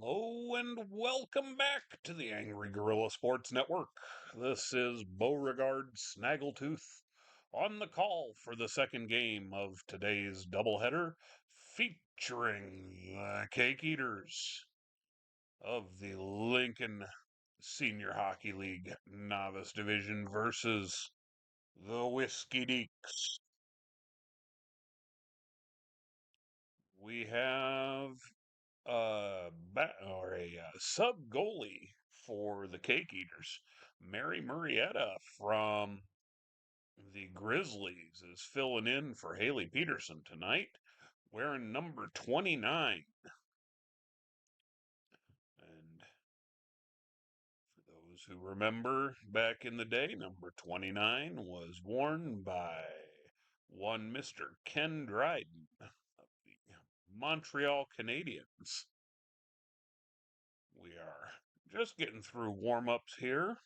Hello and welcome back to the Angry Gorilla Sports Network. This is Beauregard Snaggletooth on the call for the second game of today's doubleheader featuring Cake Eaters of the Lincoln Senior Hockey League Novice Division versus the Whiskey Dekes. We have a sub goalie for the Cake Eaters. Mary Murrieta from the Grizzlies is filling in for Haley Peterson tonight, wearing number 29. And for those who remember back in the day, number 29 was worn by one Mr. Ken Dryden of the Montreal Canadiens. We are just getting through warm-ups here.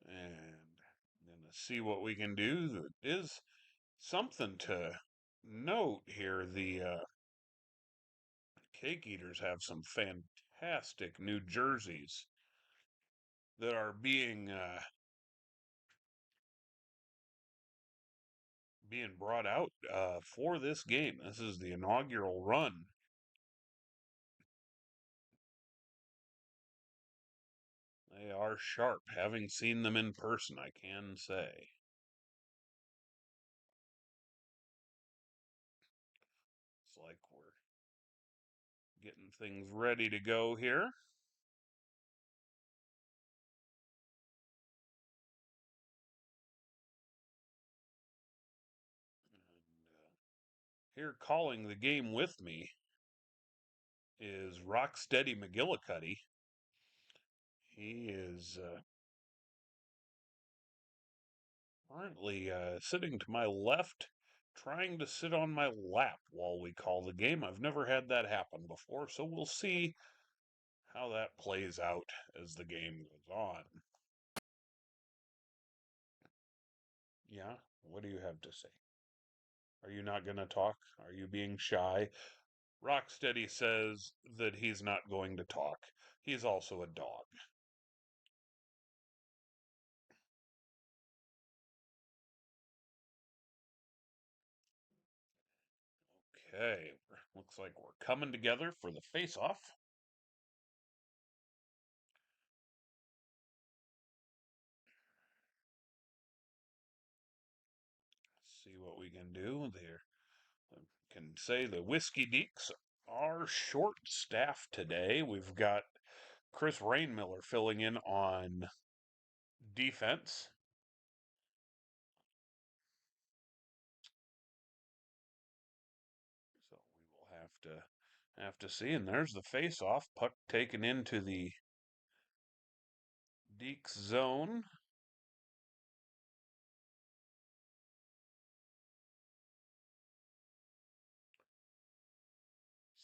And gonna see what we can do. There is something to note here. The Cake Eaters have some fantastic new jerseys that are being brought out for this game. This is the inaugural run. They are sharp. Having seen them in person, I can say. It's like we're getting things ready to go here. And here calling the game with me is Rocksteady McGillicuddy. He is currently sitting to my left, trying to sit on my lap while we call the game. I've never had that happen before, so we'll see how that plays out as the game goes on. Yeah, what do you have to say? Are you not going to talk? Are you being shy? Rocksteady says that he's not going to talk. He's also a dog. Okay, looks like we're coming together for the face-off. See what we can do there. I can say the Whiskey Dekes are short-staffed today. We've got Chris Rainmiller filling in on defense. So we will have to see. And there's the face-off. Puck taken into the Dekes zone.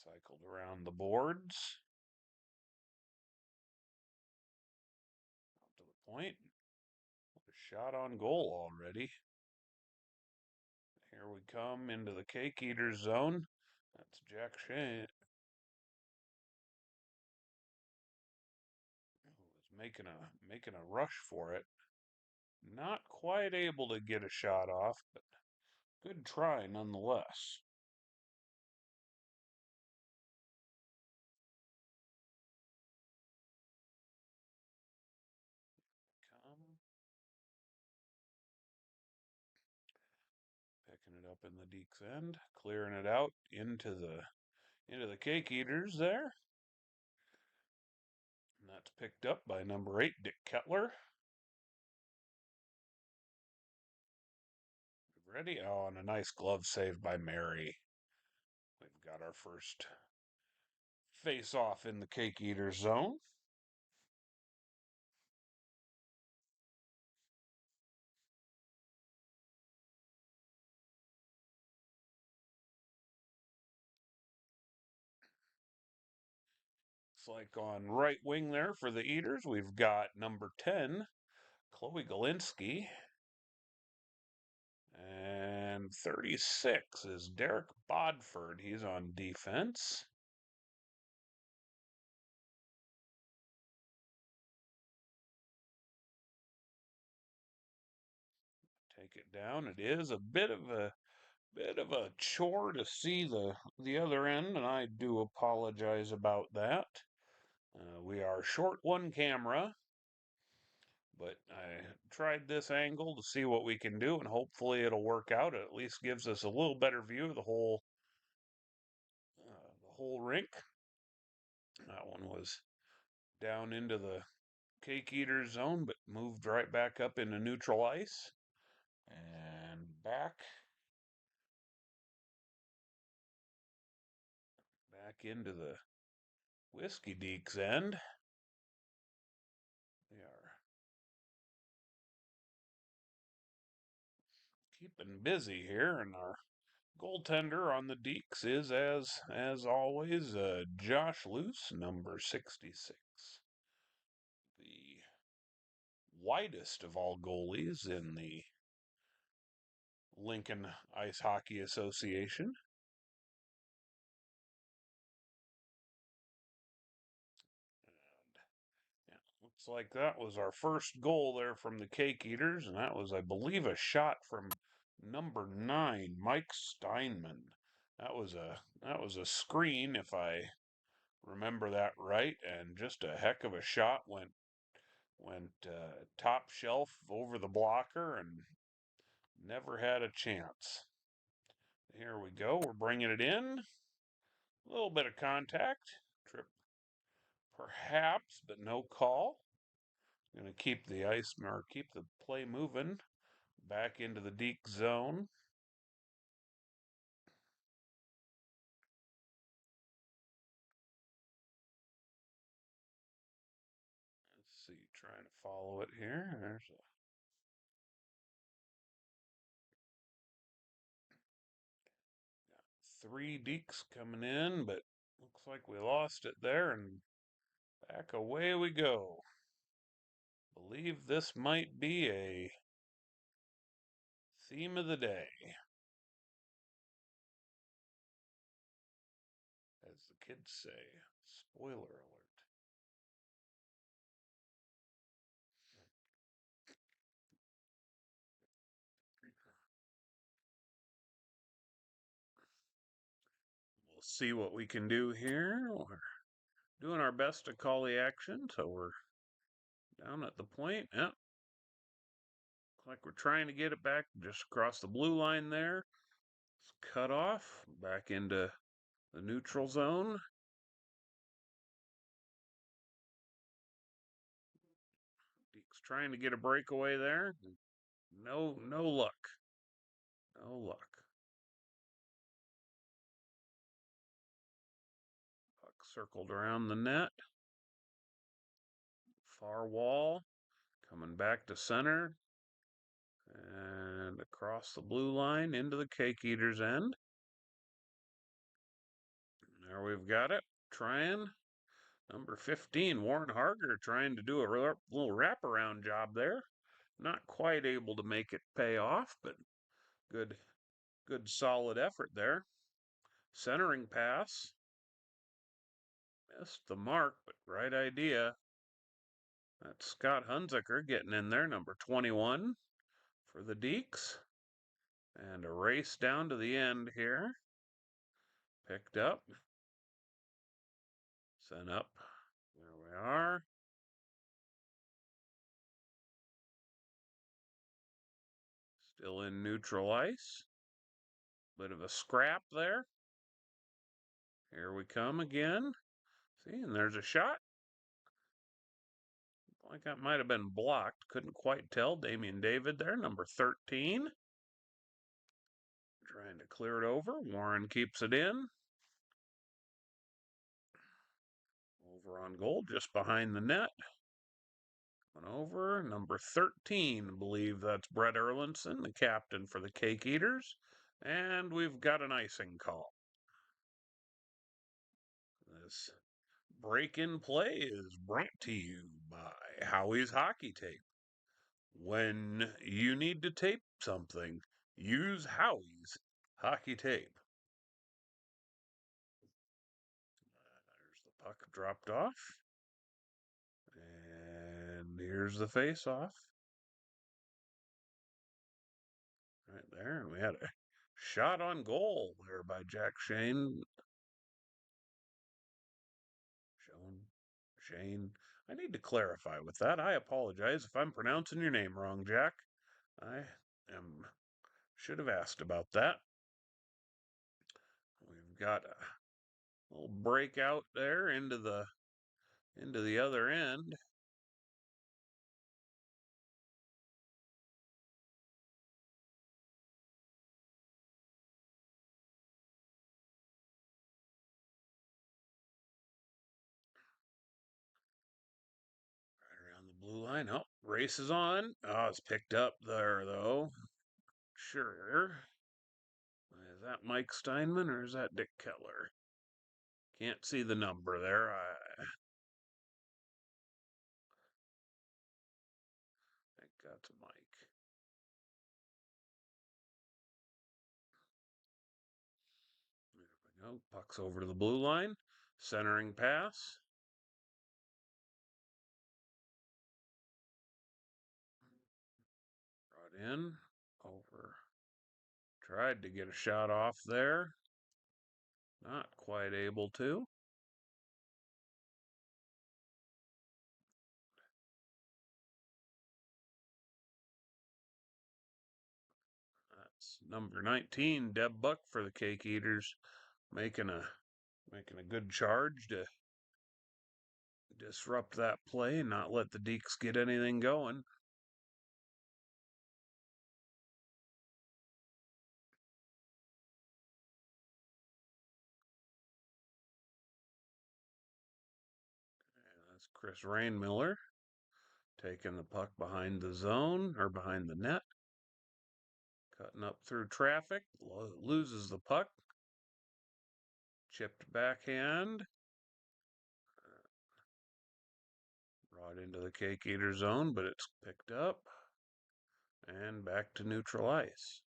Cycled around the boards. Up to the point. A shot on goal already. Here we come into the Cake Eaters zone. That's Jack Shane. Was making a rush for it. Not quite able to get a shot off, but good try nonetheless. Come. Picking it up in the Deke's end, clearing it out into the Cake Eaters there. And that's picked up by number 8, Dick Kettler. Ready? Oh, and a nice glove save by Mary. We've got our first face-off in the Cake Eaters zone. It's like on right wing there for the Eaters, we've got number 10, Chloe Galinsky. And 36 is Derek Bodford. He's on defense. down. It is a bit of a chore to see the other end, and I do apologize about that. We are short one camera, but I tried this angle to see what we can do, and hopefully it'll work out. It at least gives us a little better view of the whole rink. That one was down into the cake eater zone, but moved right back up into neutral ice and back into the Whiskey Dekes end. We are keeping busy here, and our goaltender on the Dekes is, as always, Josh Luce, number 66. The widest of all goalies in the Lincoln Ice Hockey Association. Yeah, looks like that was our first goal there from the Cake Eaters, and that was, I believe, a shot from number 9, Mike Steinman. That was a screen, if I remember that right, and just a heck of a shot. Went top shelf over the blocker and never had a chance. Here we go. We're bringing it in. A little bit of contact. Trip, perhaps, but no call. Going to keep the keep the play moving back into the Deke zone. Let's see, trying to follow it here. There's 3 Dekes coming in, but looks like we lost it there, and back away we go. Believe this might be a theme of the day, as the kids say. Spoiler alert. We'll see what we can do here. We're doing our best to call the action, so we're down at the point. Yep. Looks like we're trying to get it back just across the blue line there. It's cut off back into the neutral zone. Deke's trying to get a breakaway there. No luck. No luck. Puck circled around the net. Far wall. Coming back to center. And across the blue line into the Cake Eater's end. There we've got it. Trying. Number 15, Warren Harger, trying to do a little wraparound job there. Not quite able to make it pay off, but good, good solid effort there. Centering pass. Missed the mark, but right idea. That's Scott Hunziker getting in there, number 21 for the Dekes. And a race down to the end here. Picked up. Sent up. There we are. Still in neutral ice. Bit of a scrap there. Here we come again. See, and there's a shot. Like that might have been blocked. Couldn't quite tell. Damian David there, number 13. Trying to clear it over. Warren keeps it in. Over on goal, just behind the net. Went over. Number 13, I believe that's Brett Erlinson, the captain for the Cake Eaters. And we've got an icing call. This break in play is brought to you by Howie's Hockey Tape. When you need to tape something, use Howie's Hockey Tape. There's the puck dropped off. And here's the face-off. right there. And we had a shot on goal there by Jack Shane. Shane. I need to clarify with that. I apologize if I'm pronouncing your name wrong, Jack. I am should have asked about that. We've got a little breakout there into the other end. Right around the blue line. Oh, race is on. Oh, it's picked up there though. Sure. Is that Mike Steinman or is that Dick Kettler? Can't see the number there. I think that's Mike. There we go. Puck's over to the blue line. Centering pass. Brought in. Over. Tried to get a shot off there. Not quite able to. That's number 19, Deb Buck for the Cake Eaters, making a good charge to disrupt that play and not let the Dekes get anything going. And that's Chris Rainmiller taking the puck behind the zone or behind the net, cutting up through traffic, loses the puck, chipped backhand, brought into the Cake Eater zone, but it's picked up and back to neutral ice.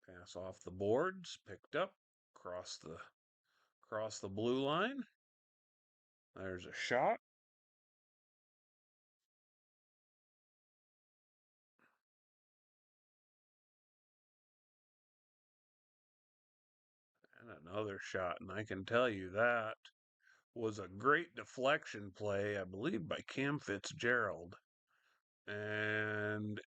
Pass off the boards, picked up, across the blue line. There's a shot. And another shot, and I can tell you that was a great deflection play, I believe, by Cam Fitzgerald. And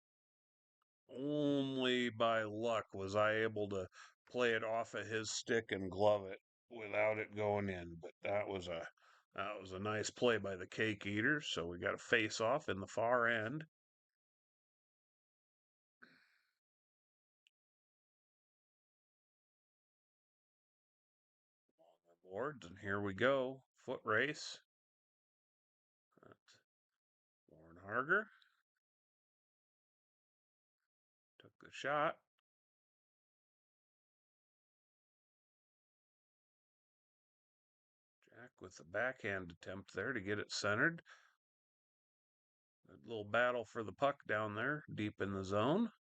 only by luck was I able to play it off of his stick and glove it without it going in. But that was a nice play by the Cake Eaters. So we got a face off in the far end. Boards, and here we go. Foot race. That's Warren Harger. Took the shot. Jack with the backhand attempt there to get it centered. A little battle for the puck down there, deep in the zone.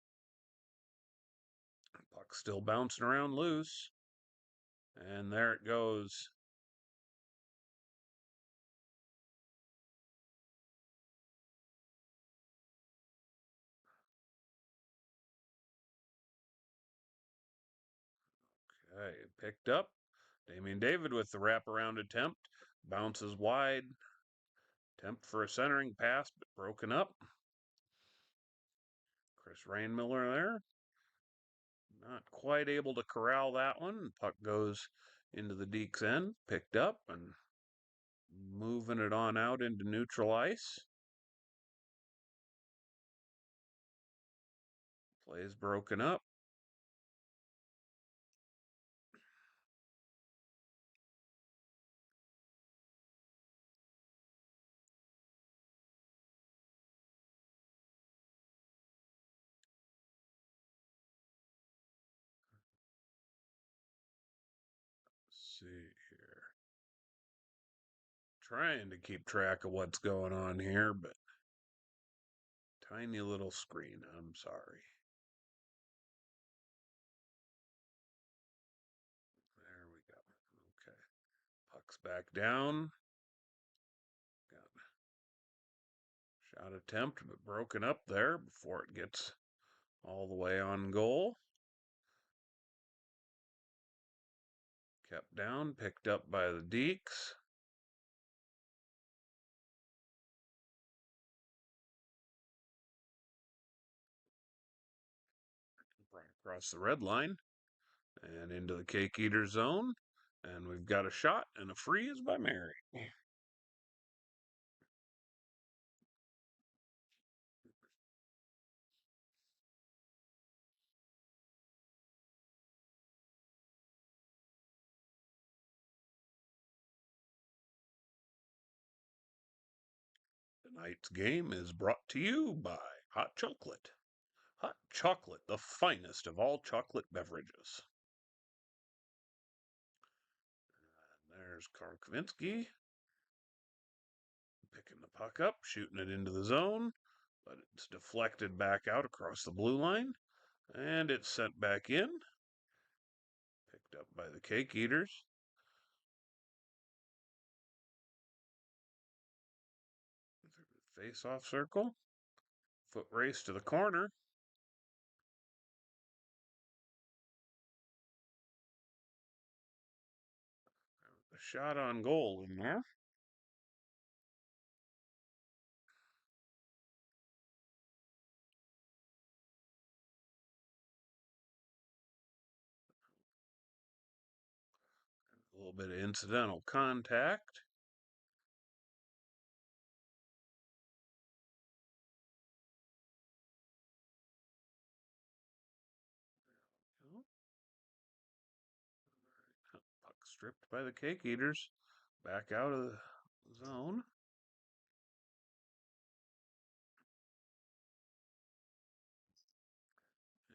Puck still bouncing around loose. And there it goes. Okay, picked up. Damian David with the wraparound attempt. Bounces wide. Attempt for a centering pass, but broken up. Chris Rainmiller there. Not quite able to corral that one. Puck goes into the Dekes end. Picked up and moving it on out into neutral ice. Play's broken up. Let's see here. Trying to keep track of what's going on here, but tiny little screen. I'm sorry. Puck's back down. Got shot attempt, but broken up there before it gets all the way on goal. Kept down, picked up by the Dekes. Right across the red line and into the Cake Eater zone. And we've got a shot and a freeze by Mary. Tonight's game is brought to you by Hot Chocolate. Hot chocolate, the finest of all chocolate beverages. And there's Karl Kvinsky picking the puck up, shooting it into the zone, but it's deflected back out across the blue line, and it's sent back in. Picked up by the Cake Eaters. Face-off circle. Foot race to the corner. A shot on goal in there. A little bit of incidental contact. Puck stripped by the Cake Eaters. Back out of the zone.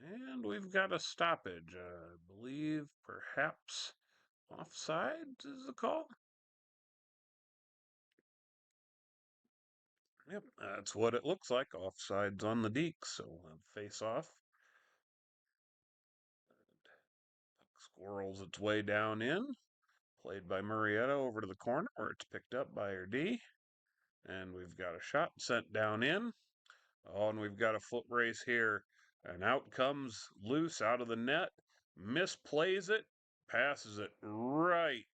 And we've got a stoppage. I believe perhaps offsides is the call. Yep, that's what it looks like. Offsides on the Dekes, so face off. Puck squirrels its way down in. Played by Murrieta over to the corner where it's picked up by her D. And we've got a shot sent down in. Oh, and we've got a foot race here. And out comes loose out of the net. Misplays it. Passes it right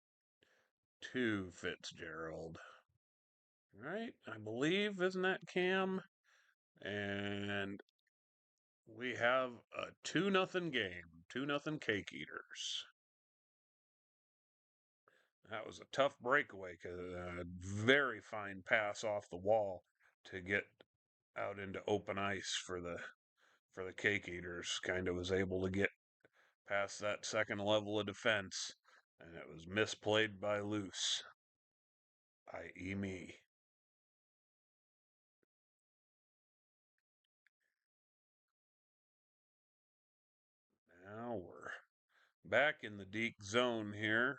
to Fitzgerald. Right? I believe, isn't that Cam? And we have a 2-0 game. 2-0 Cake Eaters. That was a tough breakaway, cause a very fine pass off the wall to get out into open ice for the Cake Eaters. Kind of was able to get past that second level of defense, and it was misplayed by Loose, i.e. me. Now we're back in the Deke zone here.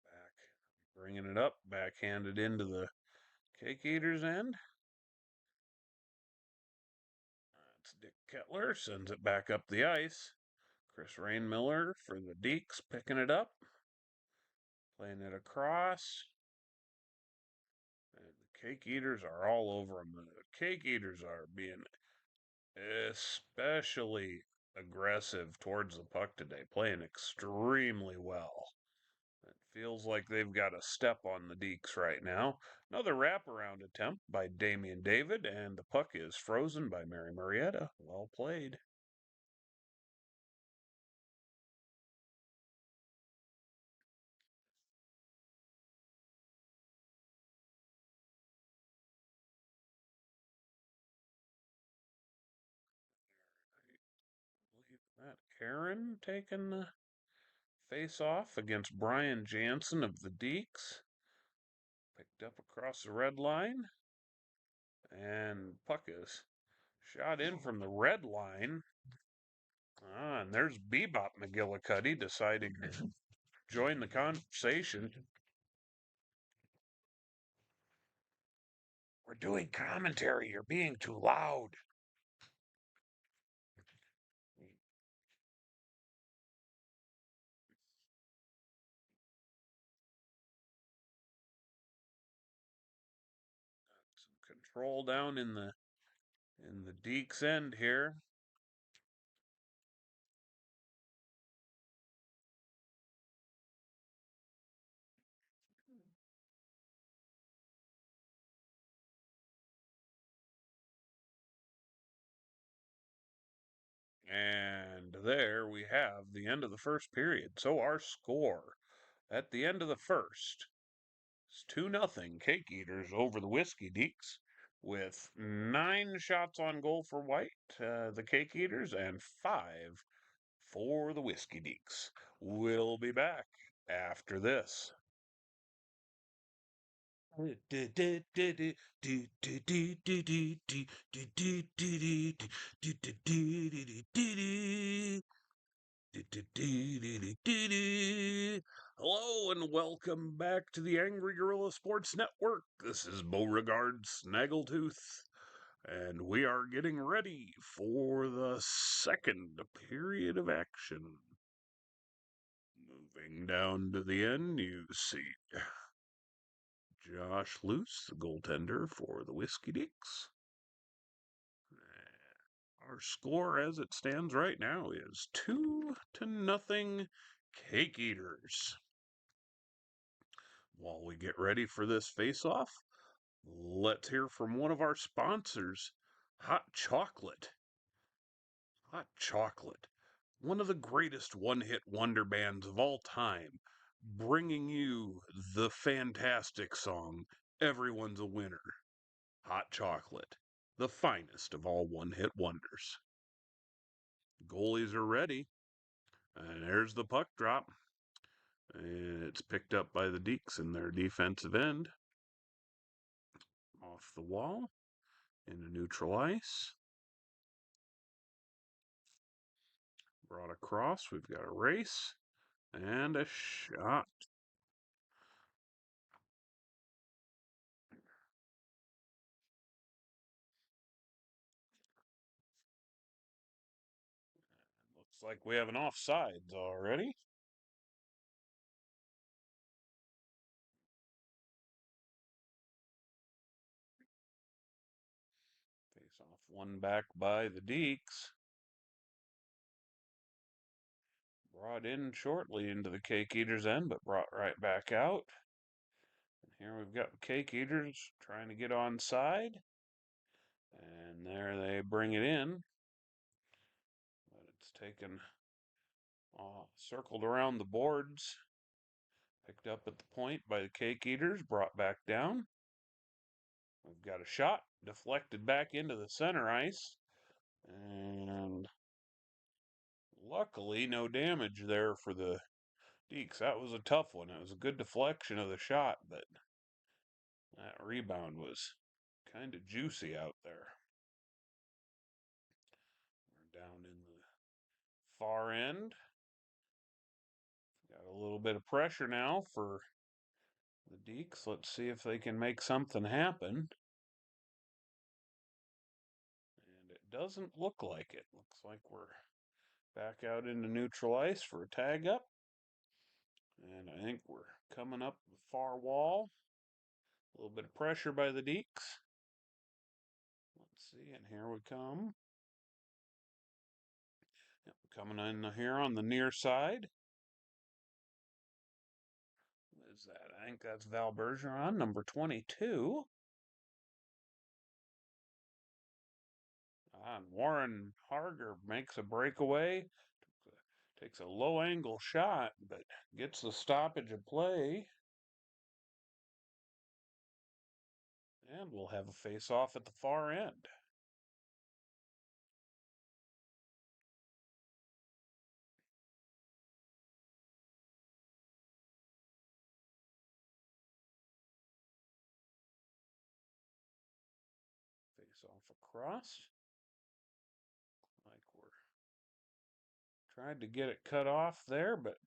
Back, bringing it up, backhanded into the Cake Eaters end. That's Dick Kettler, sends it back up the ice. Chris Rainmiller for the Dekes, picking it up, playing it across. And the Cake Eaters are all over them. The Cake Eaters are being especially aggressive towards the puck today, playing extremely well. It feels like they've got a step on the Dekes right now. Another wraparound attempt by Damian David, and the puck is frozen by Mary Murrieta. Well played. Believe that Aaron taking the face off against Brian Jansen of the Dekes. Picked up across the red line. And puck is shot in from the red line. And there's Bebop McGillicuddy deciding to join the conversation. We're doing commentary. You're being too loud. Some control down in the Dekes end here. And there we have the end of the first period. So our score at the end of the first is 2-0 CakeEaters over the Whiskey Dekes with 9 shots on goal for White, the CakeEaters, and 5 for the Whiskey Dekes. We'll be back after this. Hello and welcome back to the Angry Gorilla Sports Network. This is Beauregard Snaggletooth, and we are getting ready for the second period of action. Moving down to the end, you see Josh Luce, the goaltender for the Whiskey Dekes. Our score as it stands right now is 2-0 CakeEaters. While we get ready for this face-off, let's hear from one of our sponsors, Hot Chocolate. Hot Chocolate, one of the greatest one-hit wonder bands of all time, bringing you the fantastic song, Everyone's a Winner. Hot Chocolate, the finest of all one-hit wonders. Goalies are ready, and there's the puck drop. And it's picked up by the Dekes in their defensive end. Off the wall, into neutral ice. Brought across, we've got a race, and a shot. Looks like we have an offsides already. Face off one back by the Dekes. Brought in shortly into the CakeEaters end, but brought right back out. And here we've got the CakeEaters trying to get on side. And there they bring it in. But it's taken, circled around the boards. Picked up at the point by the CakeEaters, brought back down. We've got a shot deflected back into the center ice. And luckily, no damage there for the Dekes. That was a tough one. It was a good deflection of the shot, but that rebound was kind of juicy out there. We're down in the far end. Got a little bit of pressure now for the Dekes. Let's see if they can make something happen. And it doesn't look like it. Looks like we're back out into neutral ice for a tag up. And I think we're coming up the far wall. A little bit of pressure by the Dekes. Let's see, and here we come. Yep, coming in here on the near side. What is that? I think that's Val Bergeron, number 22. And Warren Harger makes a breakaway. Takes a low angle shot, but gets the stoppage of play. And we'll have a face off at the far end. Face off across. Like we're tried to get it cut off there, but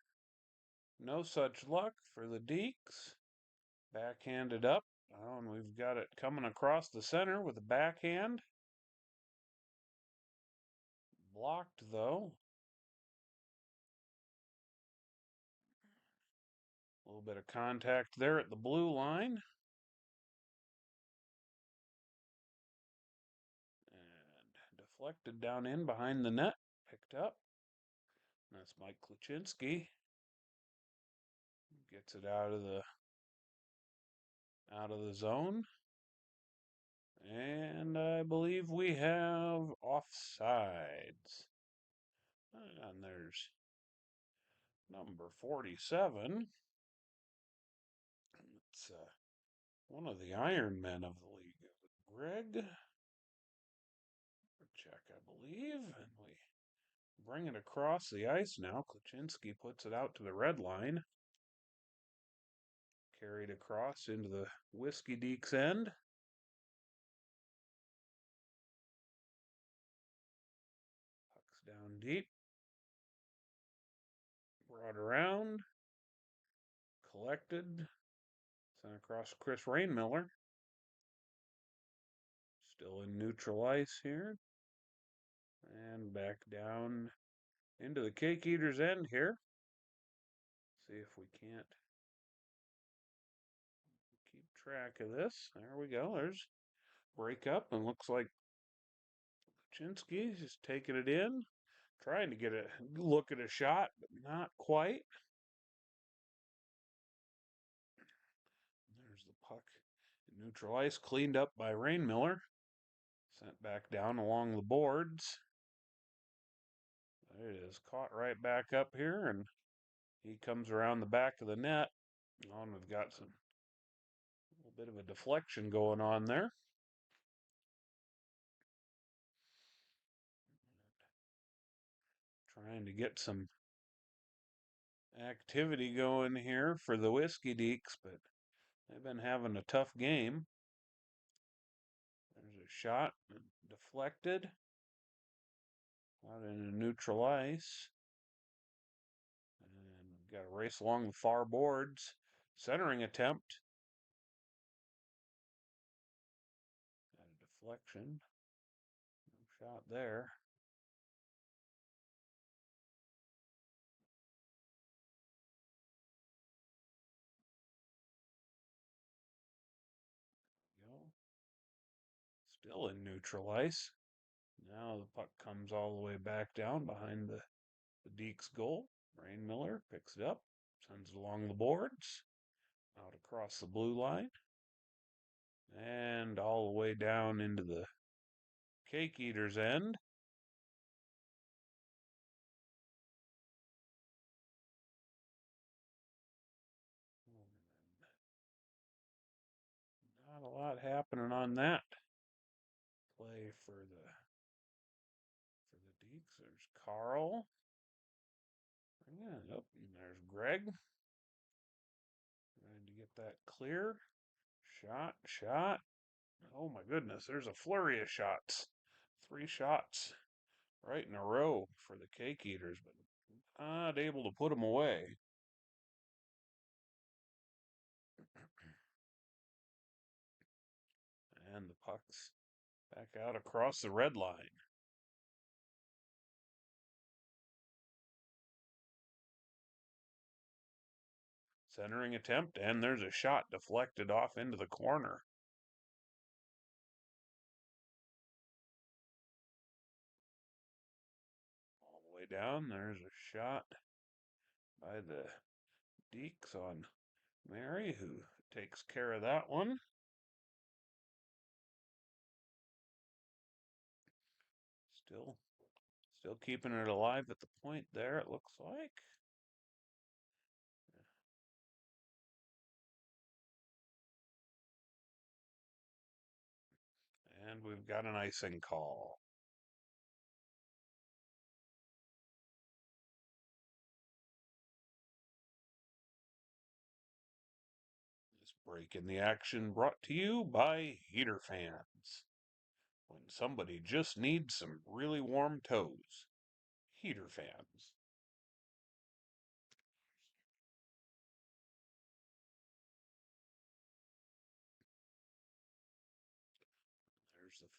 no such luck for the Dekes. Backhanded up And we've got it coming across the center with a backhand. Blocked, though. A little bit of contact there at the blue line. And deflected down in behind the net. Picked up. That's Mike Kluczynski. Gets it out of the zone. And I believe we have offsides. And there's number 47. It's one of the Iron Men of the league. Greg. Check, I believe. And we bring it across the ice now. Kluczynski puts it out to the red line. Carried across into the Whiskey Dekes end. Puck's down deep. Brought around. Collected. Sent across Chris Rainmiller. Still in neutral ice here. And back down into the CakeEaters end here. See if we can't keep track of this. There we go. There's breakup, and looks like Kluczynski's just taking it in. Trying to get a look at a shot, but not quite. There's the puck. Neutral ice cleaned up by Rainmiller. Sent back down along the boards. There it is. Caught right back up here, and he comes around the back of the net. And we've got a little bit of a deflection going on there. Trying to get some activity going here for the Whiskey Dekes, but they've been having a tough game. There's a shot, deflected, out into neutral ice. And we've got a race along the far boards. Centering attempt. Got a deflection. No shot there. Go. Still in neutral ice. Now the puck comes all the way back down behind the Dekes goal. Rainmiller picks it up, sends it along the boards, out across the blue line, and all the way down into the CakeEaters end. Not a lot happening on that play for the Dekes. There's Carl. Yeah, up, and there's Greg. Trying to get that clear. Shot. Oh my goodness, there's a flurry of shots. 3 shots right in a row for the CakeEaters, but not able to put them away. And the puck's back out across the red line. Centering attempt, and there's a shot deflected off into the corner. All the way down, there's a shot by the Dekes on Mary, who takes care of that one. Still keeping it alive at the point there, it looks like. And we've got an icing call. This break in the action brought to you by heater fans. When somebody just needs some really warm toes, heater fans.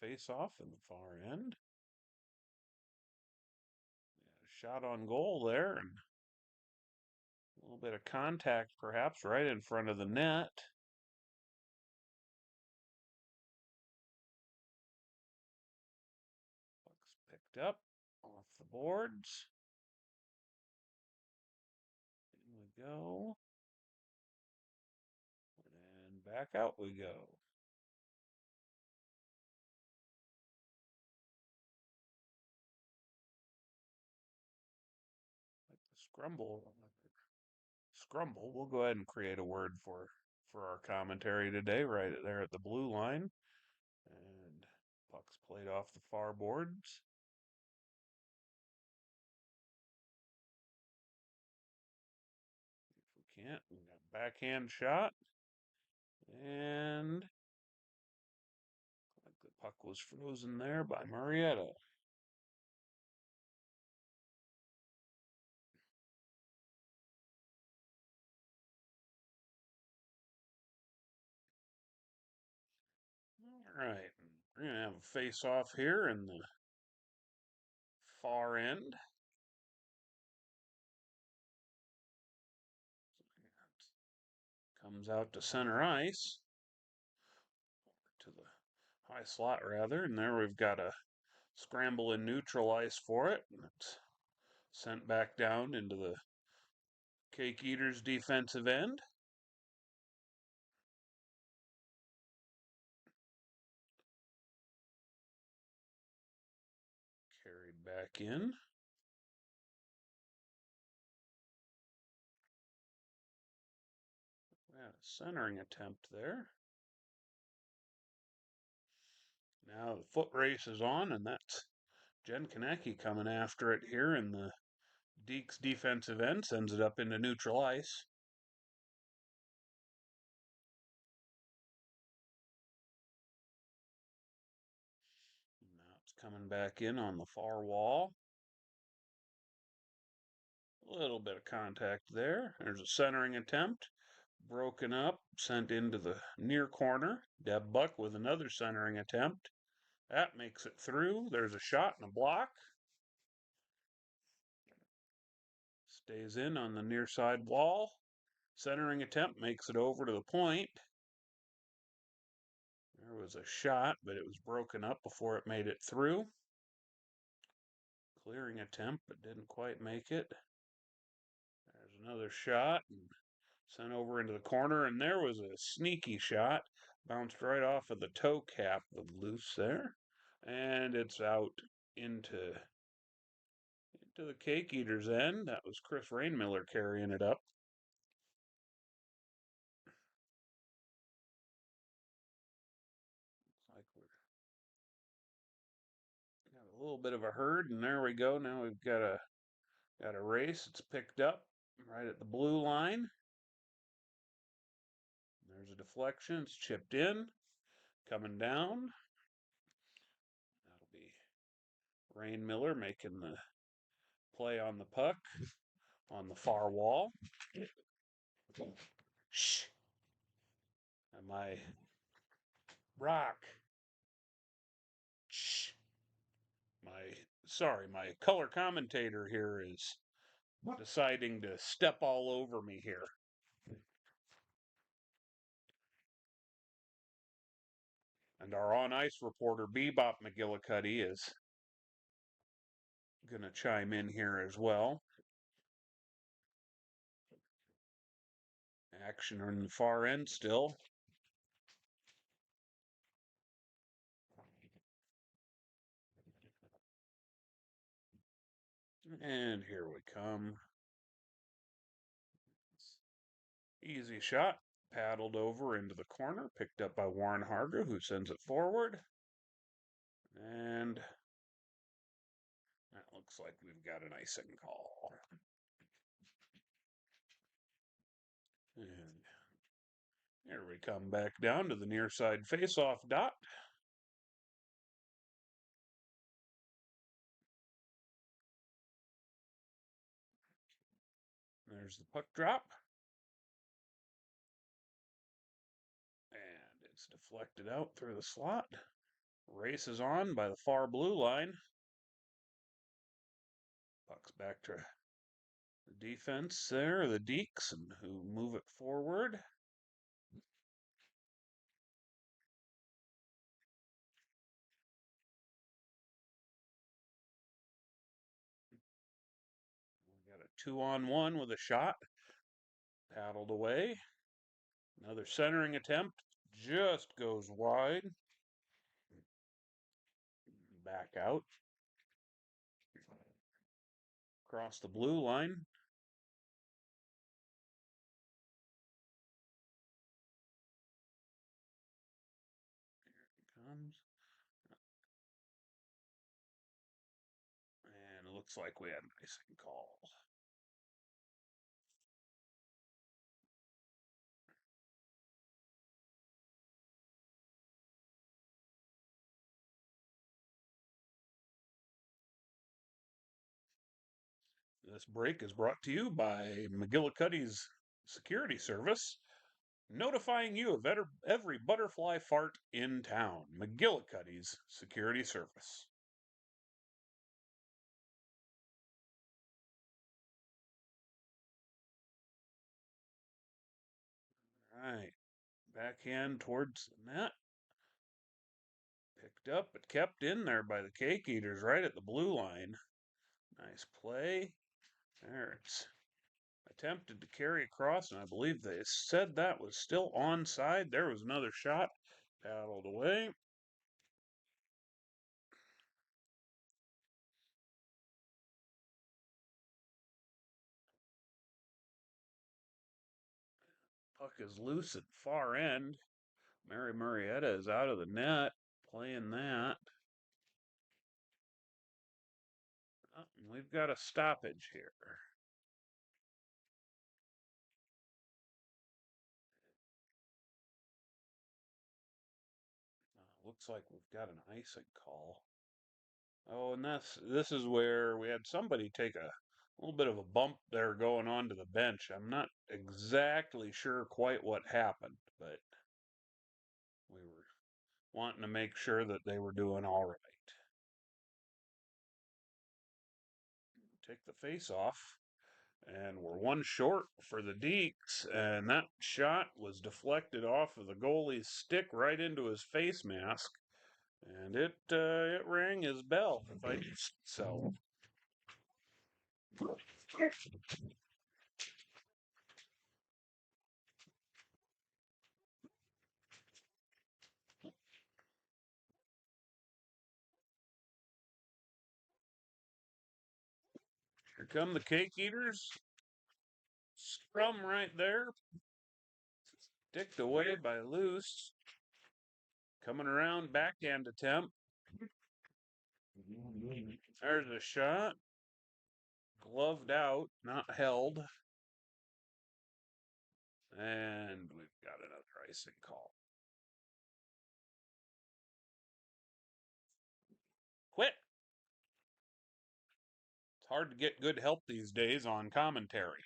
face-off in the far end. Shot on goal there, and a little bit of contact perhaps right in front of the net. Puck's picked up off the boards. In we go. And back out we go. Like the scrumble. We'll go ahead and create a word for our commentary today, right there at the blue line. And puck's played off the far boards. If we can't, we got backhand shot. And like the puck was frozen there by Marietta. All right, we're going to have a face-off here in the far end. Comes out to center ice, to the high slot rather, and there we've got a scramble in neutral ice for it. And it's sent back down into the CakeEaters defensive end. Carried back in. We had a centering attempt there. Now the foot race is on, and that's Jen Konecki coming after it here in the Dekes defensive end, sends it up into neutral ice. Now it's coming back in on the far wall. A little bit of contact there. There's a centering attempt. Broken up, sent into the near corner. Deb Buck with another centering attempt. That makes it through. There's a shot and a block. Stays in on the near side wall. Centering attempt makes it over to the point. There was a shot, but it was broken up before it made it through. Clearing attempt, but didn't quite make it. There's another shot and sent over into the corner, and there was a sneaky shot. Bounced right off of the toe cap with loose there. And it's out into the CakeEaters end. That was Chris Rainmiller carrying it up. Looks like we're got a little bit of a herd, and there we go. Now we've got a race. It's picked up right at the blue line. There's a deflection. It's chipped in, coming down. That'll be Rainmiller making the play on the puck on the far wall. Shh. And my rock. Shh. My color commentator here is deciding to step all over me here. And our on ice reporter Bebop McGillicuddy is going to chime in here as well. Action on the far end still. And here we come. Easy shot. Paddled over into the corner. Picked up by Warren Harger, who sends it forward. And that looks like we've got an icing call. And here we come back down to the near side face-off dot. There's the puck drop. And it's deflected out through the slot. Races on by the far blue line. Puck's back to the defense there, the Dekes, and who move it forward. We got a 2-on-1 with a shot. Paddled away. Another centering attempt. Just goes wide. Back out. Across the blue line. Here it comes. And it looks like we had an icing call. This break is brought to you by McGillicuddy's Security Service, notifying you of every butterfly fart in town. McGillicuddy's Security Service. All right, backhand towards the net. Picked up but kept in there by the CakeEaters right at the blue line. Nice play. There it's attempted to carry across, and I believe they said that was still onside. There was another shot. Paddled away. Puck is loose at far end. Mary Marietta is out of the net playing that. Oh, we've got a stoppage here. Looks like we've got an icing call. Oh, and this is where we had somebody take a little bit of a bump there going onto the bench. I'm not exactly sure quite what happened, but we were wanting to make sure that they were doing all right. Take the face off, and we're one short for the Dekes, and that shot was deflected off of the goalie's stick right into his face mask, and it rang his bell, if I do so. Here come the CakeEaters. Scrum right there. Dicked away by Loose. Coming around, backhand attempt. There's a shot. Gloved out, not held. And we've got another icing call. Quit. It's hard to get good help these days on commentary.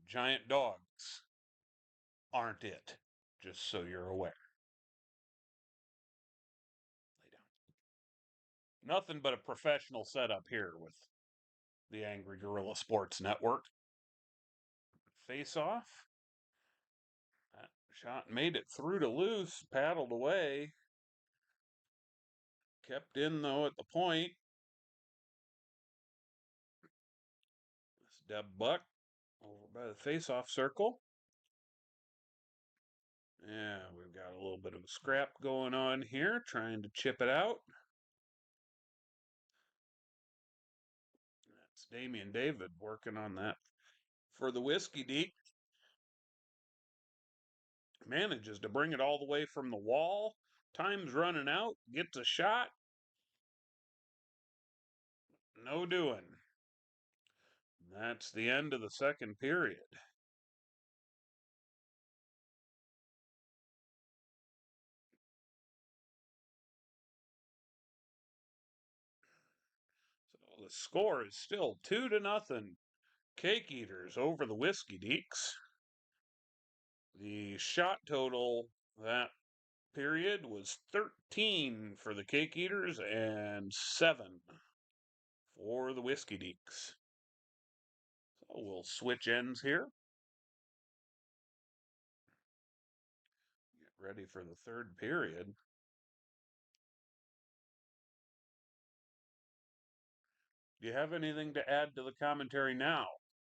Giant dogs aren't it, just so you're aware. Lay down. Nothing but a professional setup here with the Angry Gorilla Sports Network. Face off. That shot made it through to Loose, paddled away. Kept in, though, at the point. This Deb Buck over by the face-off circle. Yeah, we've got a little bit of a scrap going on here, trying to chip it out. That's Damian David working on that for the Whiskey Dekes. Manages to bring it all the way from the wall. Time's running out. Gets a shot. No doing. That's the end of the second period. So the score is still 2-0. CakeEaters over the Whiskey Dekes. The shot total that period was 13 for the Cake Eaters and 7 for the Whiskey Dekes. So we'll switch ends here. Get ready for the third period. Do you have anything to add to the commentary now,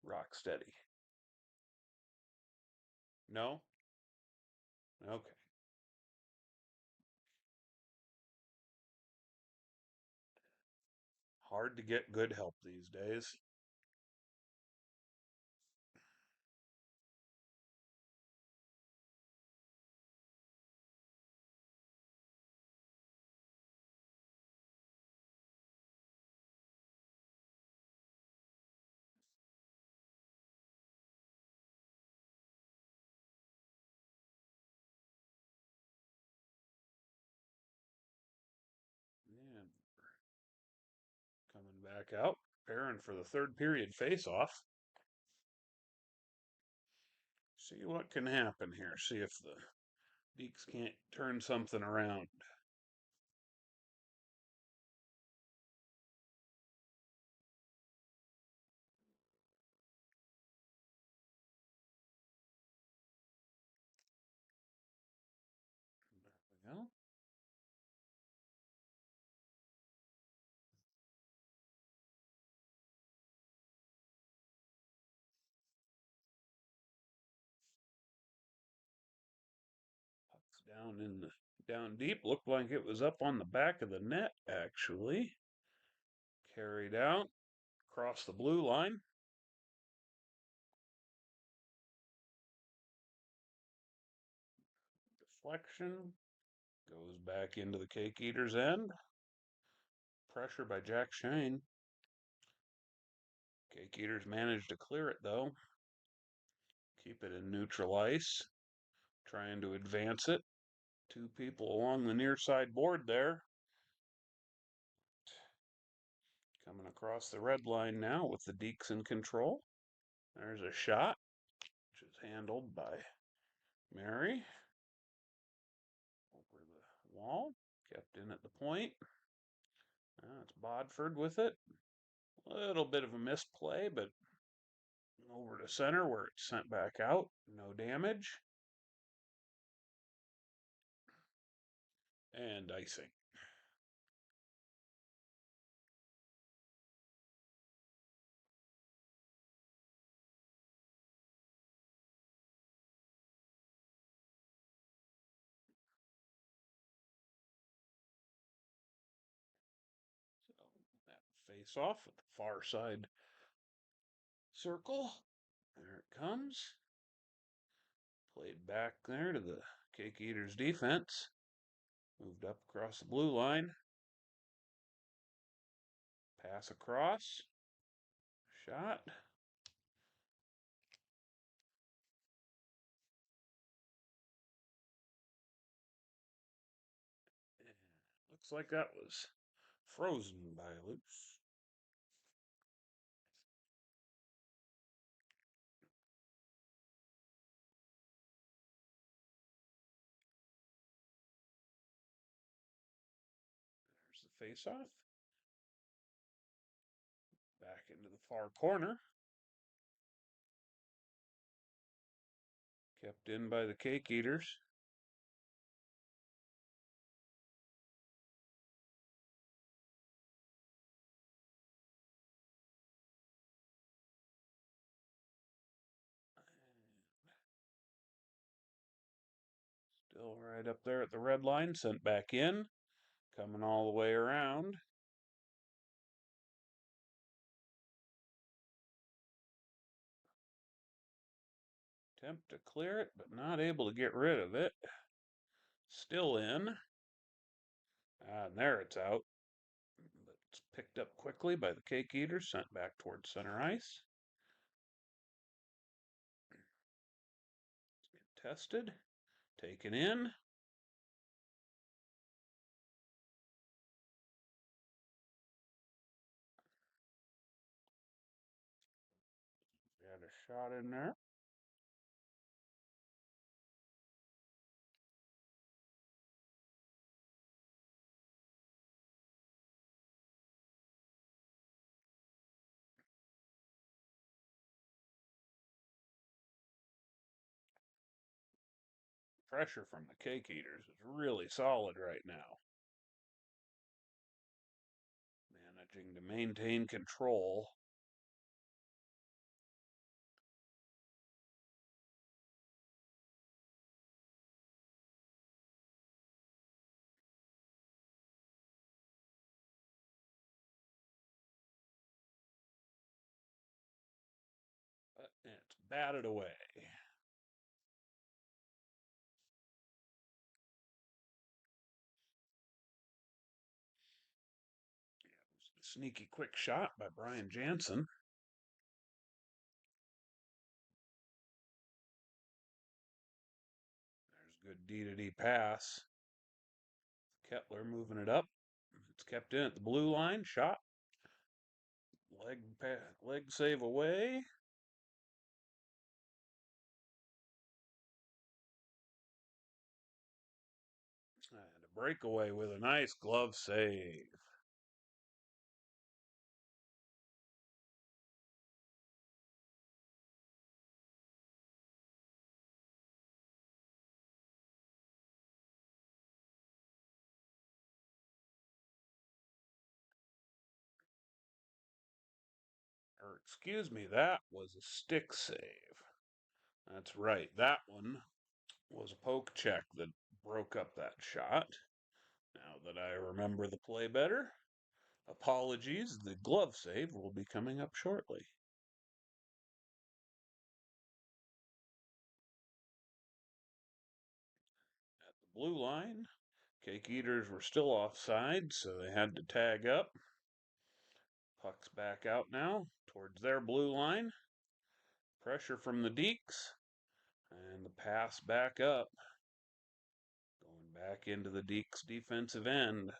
Rocksteady? No? Okay. Hard to get good help these days. And coming back out, preparing for the third period face-off. See what can happen here. See if the Dekes can't turn something around. There we go. Puck's down deep. Looked like it was up on the back of the net, actually. Carried out across the blue line. Deflection goes back into the Cake Eater's end. Pressure by Jack Shane. Cake Eaters managed to clear it though. Keep it in neutral ice. Trying to advance it. Two people along the near side board there. Coming across the red line now with the Dekes in control. There's a shot, which is handled by Mary. Over the wall. Kept in at the point. It's Bodford with it. A little bit of a misplay, but over to center where it's sent back out. No damage. And icing. So that face off at the far side circle. There it comes. Played back there to the Cake Eaters defense. Moved up across the blue line. Pass across. Shot. Looks like that was frozen by loose. There's the face-off. Back into the far corner. Kept in by the Cake Eaters. Still right up there at the red line. Sent back in. Coming all the way around. Attempt to clear it, but not able to get rid of it. Still in. And there it's out. But it's picked up quickly by the Cake Eaters, sent back towards center ice. Contested. Taken in. Got a shot in there. Pressure from the Cake Eaters is really solid right now. Managing to maintain control. But it's batted away. A sneaky quick shot by Brian Jansen. There's good D-to-D pass. Kettler moving it up. It's kept in at the blue line. Shot. Leg save away. And a breakaway with a nice glove save. Or excuse me, that was a stick save. That's right. That one was a poke check that broke up that shot. Now that I remember the play better, apologies. The glove save will be coming up shortly. At the blue line, Cake Eaters were still offside, so they had to tag up. Puck's back out now towards their blue line. Pressure from the Dekes. And the pass back up. Going back into the Dekes defensive end.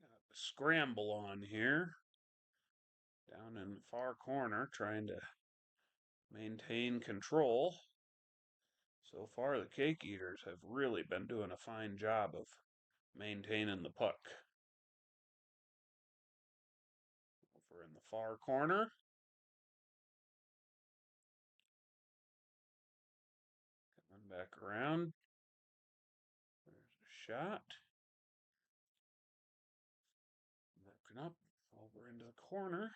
Got a scramble on here. Down in the far corner, trying to maintain control. So far, the Cake Eaters have really been doing a fine job of maintaining the puck. Over in the far corner. Coming back around. There's a shot. Broken up over into the corner.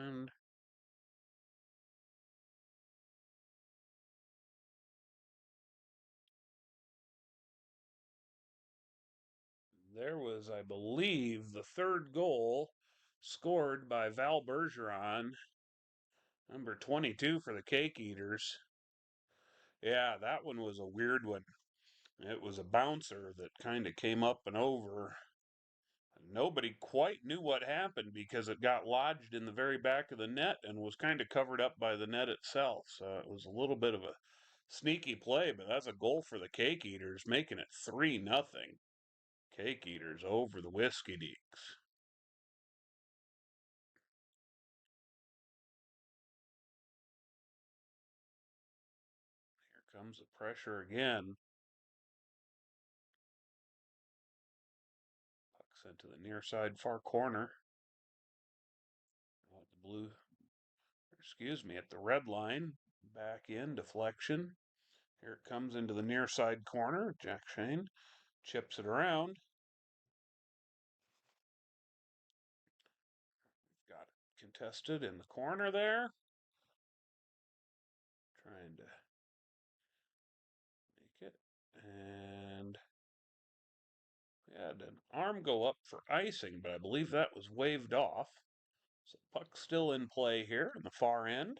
And there was, I believe, the third goal scored by Val Bergeron, number 22 for the Cake Eaters. Yeah, that one was a weird one. It was a bouncer that kind of came up and over. Nobody quite knew what happened because it got lodged in the very back of the net and was kind of covered up by the net itself. So it was a little bit of a sneaky play, but that's a goal for the Cake Eaters, making it 3-0. Cake Eaters over the Whiskey Dekes. Here comes the pressure again. Puck sent to the near side far corner. At the blue, excuse me, at the red line. Back in, deflection. Here it comes into the near side corner. Jack Shane chips it around. Got it contested in the corner there. Trying to make it. And we had an arm go up for icing, but I believe that was waved off. So puck's still in play here in the far end.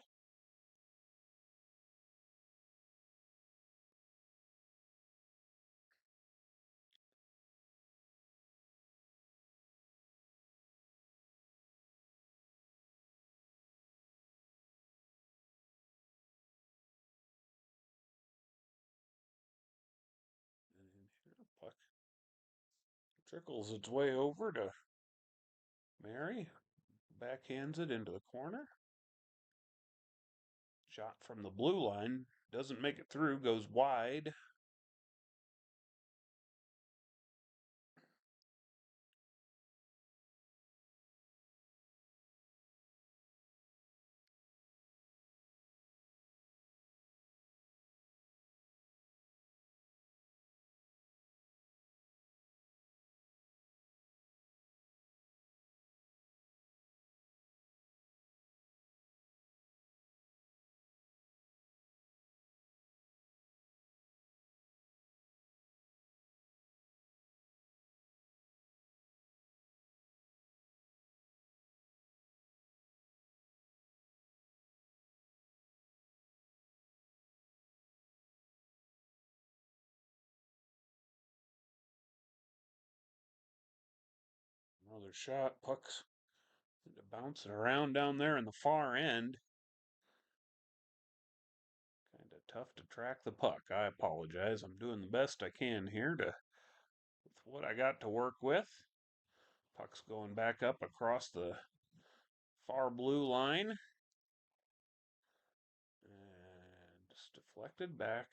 Trickles its way over to Mary. Backhands it into the corner. Shot from the blue line. Doesn't make it through. Goes wide. Another shot. Puck's bouncing around down there in the far end. Kind of tough to track the puck. I apologize. I'm doing the best I can here with what I got to work with. Puck's going back up across the far blue line. And just deflected back.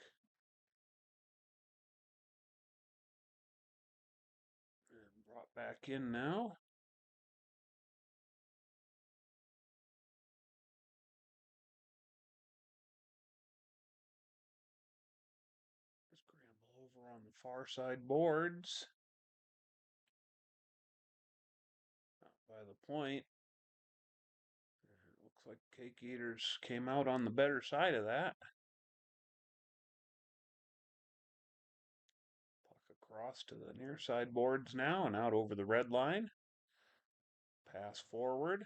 And brought back in now. Scramble over on the far side boards. Out by the point. It looks like CakeEaters came out on the better side of that. Puck across to the near side boards now and out over the red line. Pass forward.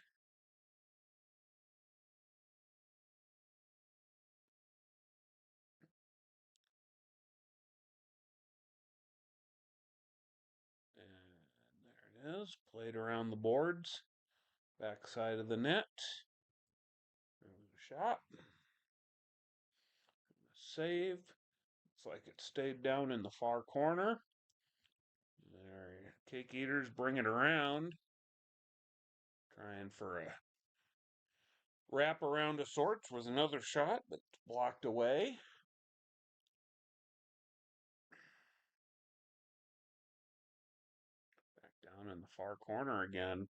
And there it is. Played around the boards. Backside of the net. There's a shot. Save. Looks like it stayed down in the far corner. There, CakeEaters bring it around. Trying for a wrap around of sorts was another shot, but blocked away. Back down in the far corner again.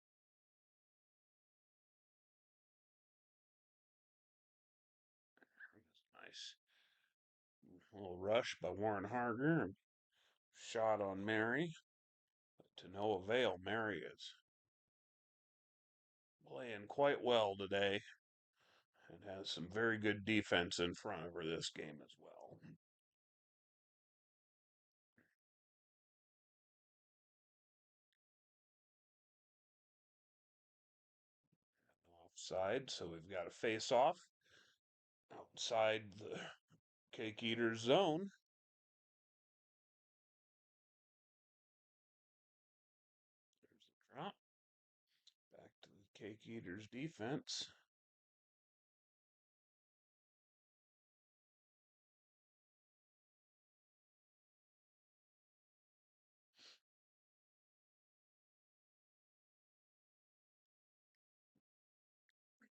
Nice little rush by Warren Harger. Shot on Mary. But to no avail. Mary is playing quite well today and has some very good defense in front of her this game as well. Offside, so we've got a face off outside the CakeEaters zone. There's the drop. Back to the CakeEaters defense.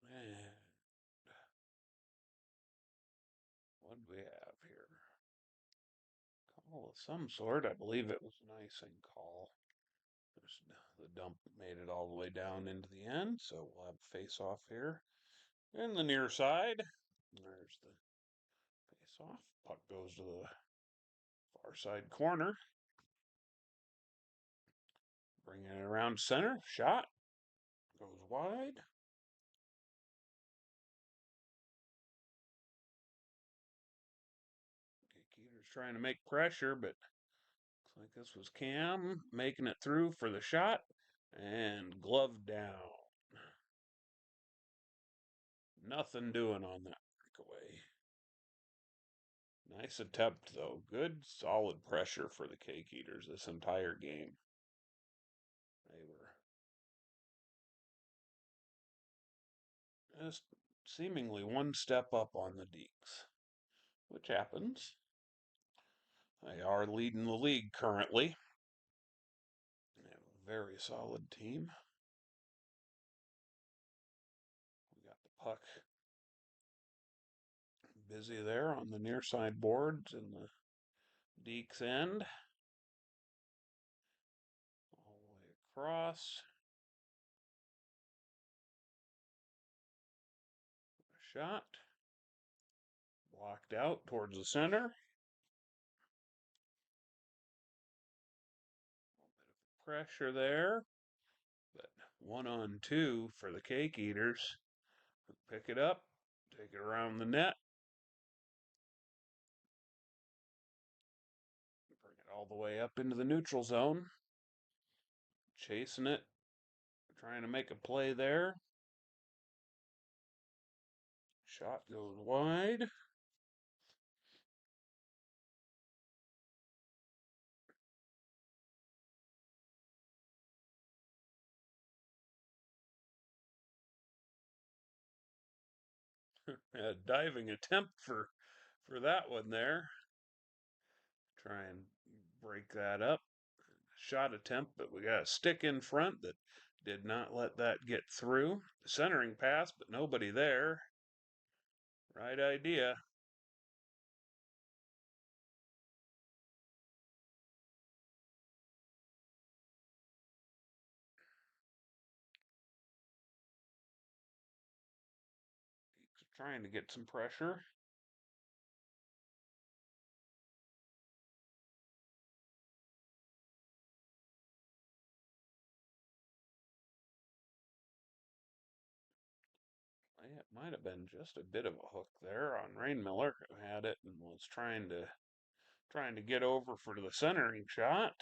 And what do we have here? Call of some sort. I believe it was an icing call. The dump made it all the way down into the end, so we'll have a face off here. In the near side, there's the face off. Puck goes to the far side corner. Bringing it around center. Shot. Goes wide. CakeEaters trying to make pressure, but looks like this was Cam making it through for the shot. And glove down. Nothing doing on that breakaway. Nice attempt, though. Good, solid pressure for the CakeEaters this entire game. They were just seemingly one step up on the Dekes, which happens. They are leading the league currently. Very solid team. We got the puck busy there on the near side boards in the Dekes end. All the way across. Shot. Blocked out towards the center. A little bit of pressure there. But 1-on-2 for the CakeEaters. Pick it up, take it around the net. Bring it all the way up into the neutral zone. Chasing it. Trying to make a play there. Shot goes wide. A diving attempt for that one there. Try and break that up. Shot attempt, but we got a stick in front that did not let that get through. Centering pass, but nobody there. Right idea. Trying to get some pressure. It might have been just a bit of a hook there on Rain Miller, who had it and was trying to get over for the centering shot.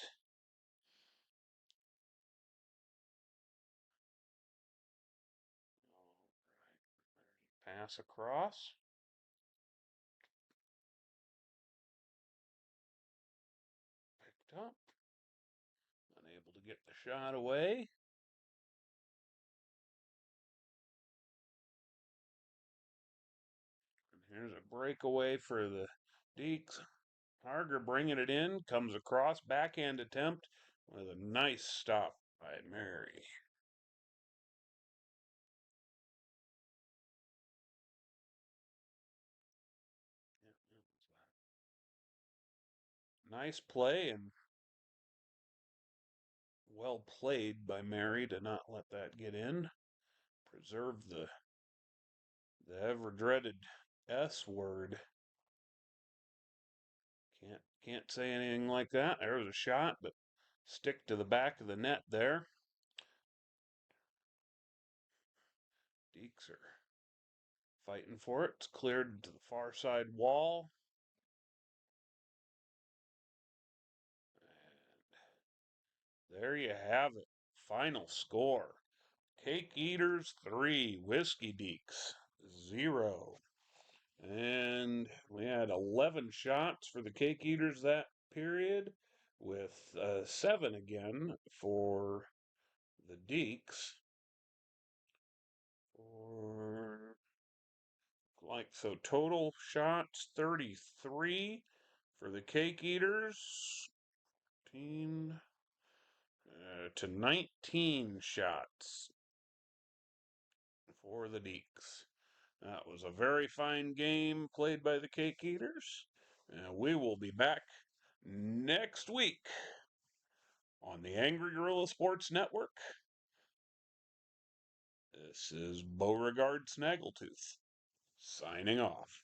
Pass across. Picked up. Unable to get the shot away. And here's a breakaway for the Dekes. Harger bringing it in, comes across, backhand attempt with a nice stop by Mary. Nice play and well played by Mary to not let that get in. Preserve the ever dreaded S word. Can't say anything like that. There was a shot, but stick to the back of the net there. Dekes are fighting for it. It's cleared to the far side wall. And there you have it. Final score. CakeEaters 3, Whiskey Dekes 0. And we had 11 shots for the CakeEaters that period, with 7 again for the Dekes. For so total shots 33 for the CakeEaters. 15 to 19 shots for the Dekes. That was a very fine game played by the CakeEaters. We will be back next week on the Angry Gorilla Sports Network. This is Beauregard Snaggletooth signing off.